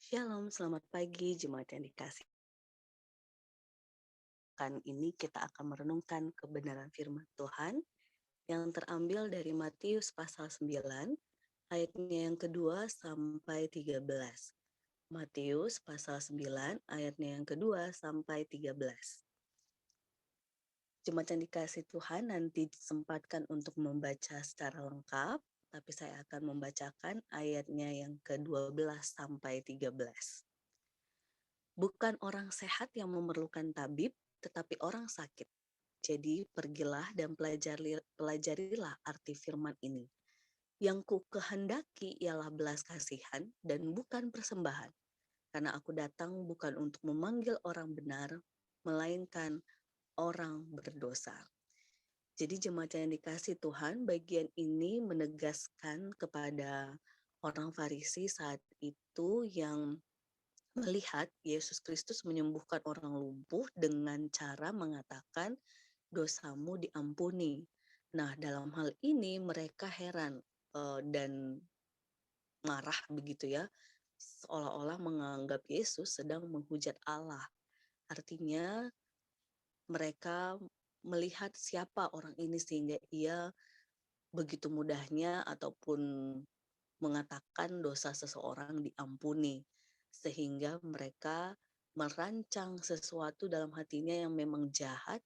Shalom, selamat pagi jemaat yang dikasih. Ini kita akan merenungkan kebenaran firman Tuhan yang terambil dari Matius pasal 9 ayatnya yang kedua sampai 13. Matius pasal 9 ayatnya yang kedua sampai 13. Jemaat yang dikasih Tuhan nanti disempatkan untuk membaca secara lengkap, tapi saya akan membacakan ayatnya yang ke-12 sampai 13. Bukan orang sehat yang memerlukan tabib, tetapi orang sakit. Jadi pergilah dan pelajarilah arti firman ini. Yang ku kehendaki ialah belas kasihan dan bukan persembahan. Karena aku datang bukan untuk memanggil orang benar, melainkan orang berdosa. Jadi jemaat yang dikasih Tuhan, bagian ini menegaskan kepada orang Farisi saat itu yang melihat Yesus Kristus menyembuhkan orang lumpuh dengan cara mengatakan dosamu diampuni. Nah, dalam hal ini mereka heran dan marah begitu ya, seolah-olah menganggap Yesus sedang menghujat Allah. Artinya mereka melihat siapa orang ini sehingga ia begitu mudahnya ataupun mengatakan dosa seseorang diampuni, sehingga mereka merancang sesuatu dalam hatinya yang memang jahat.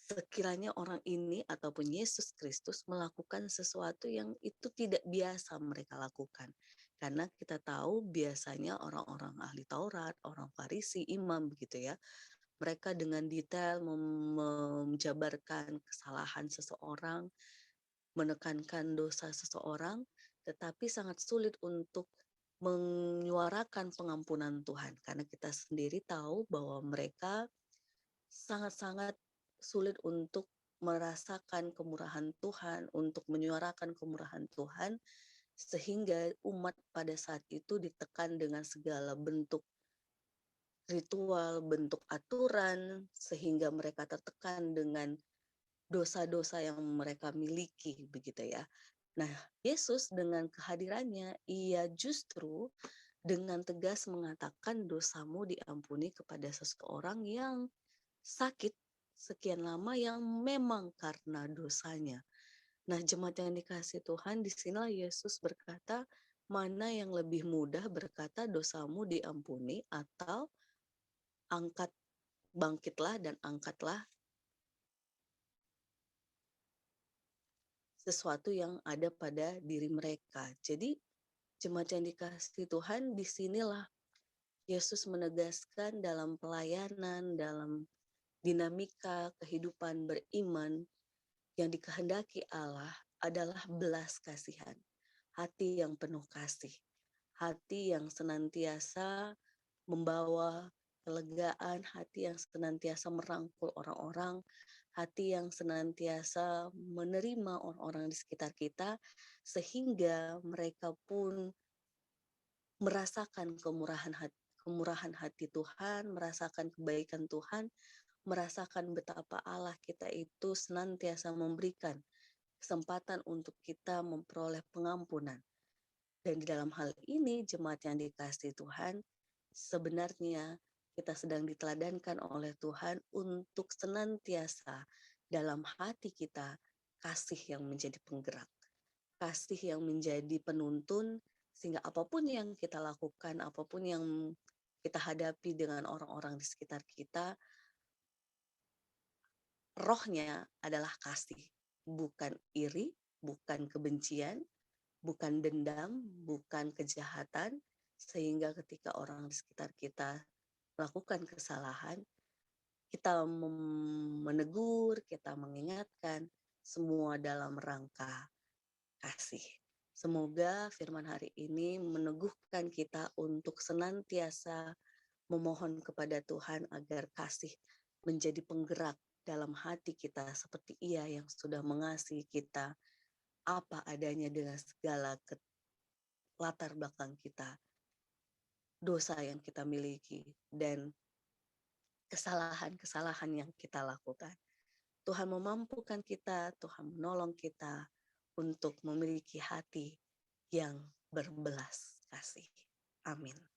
Sekiranya orang ini ataupun Yesus Kristus melakukan sesuatu yang itu tidak biasa mereka lakukan. Karena kita tahu biasanya orang-orang ahli Taurat, orang Farisi, imam begitu ya, mereka dengan detail menjabarkan kesalahan seseorang, menekankan dosa seseorang, tetapi sangat sulit untuk menyuarakan pengampunan Tuhan. Karena kita sendiri tahu bahwa mereka sangat-sangat sulit untuk merasakan kemurahan Tuhan, untuk menyuarakan kemurahan Tuhan, sehingga umat pada saat itu ditekan dengan segala bentuk ritual, bentuk aturan, sehingga mereka tertekan dengan dosa-dosa yang mereka miliki, begitu ya. Nah, Yesus dengan kehadirannya, ia justru dengan tegas mengatakan dosamu diampuni kepada seseorang yang sakit sekian lama yang memang karena dosanya. Nah, jemaat yang dikasih Tuhan, di sinilah Yesus berkata, mana yang lebih mudah berkata dosamu diampuni atau bangkitlah dan angkatlah sesuatu yang ada pada diri mereka. Jadi jemaat yang dikasih Tuhan, disinilah Yesus menegaskan dalam pelayanan, dalam dinamika kehidupan beriman yang dikehendaki Allah adalah belas kasihan, hati yang penuh kasih, hati yang senantiasa membawa kelegaan, hati yang senantiasa merangkul orang-orang, hati yang senantiasa menerima orang-orang di sekitar kita, sehingga mereka pun merasakan kemurahan hati Tuhan, merasakan kebaikan Tuhan, merasakan betapa Allah kita itu senantiasa memberikan kesempatan untuk kita memperoleh pengampunan. Dan di dalam hal ini, jemaat yang dikasihi Tuhan, sebenarnya kita sedang diteladankan oleh Tuhan untuk senantiasa dalam hati kita kasih yang menjadi penggerak, kasih yang menjadi penuntun, sehingga apapun yang kita lakukan, apapun yang kita hadapi dengan orang-orang di sekitar kita, rohnya adalah kasih, bukan iri, bukan kebencian, bukan dendam, bukan kejahatan, sehingga ketika orang di sekitar kita melakukan kesalahan, kita menegur, kita mengingatkan, semua dalam rangka kasih. Semoga firman hari ini meneguhkan kita untuk senantiasa memohon kepada Tuhan agar kasih menjadi penggerak dalam hati kita seperti Ia yang sudah mengasihi kita apa adanya dengan segala latar belakang kita, dosa yang kita miliki, dan kesalahan-kesalahan yang kita lakukan. Tuhan memampukan kita, Tuhan menolong kita untuk memiliki hati yang berbelas kasih. Amin.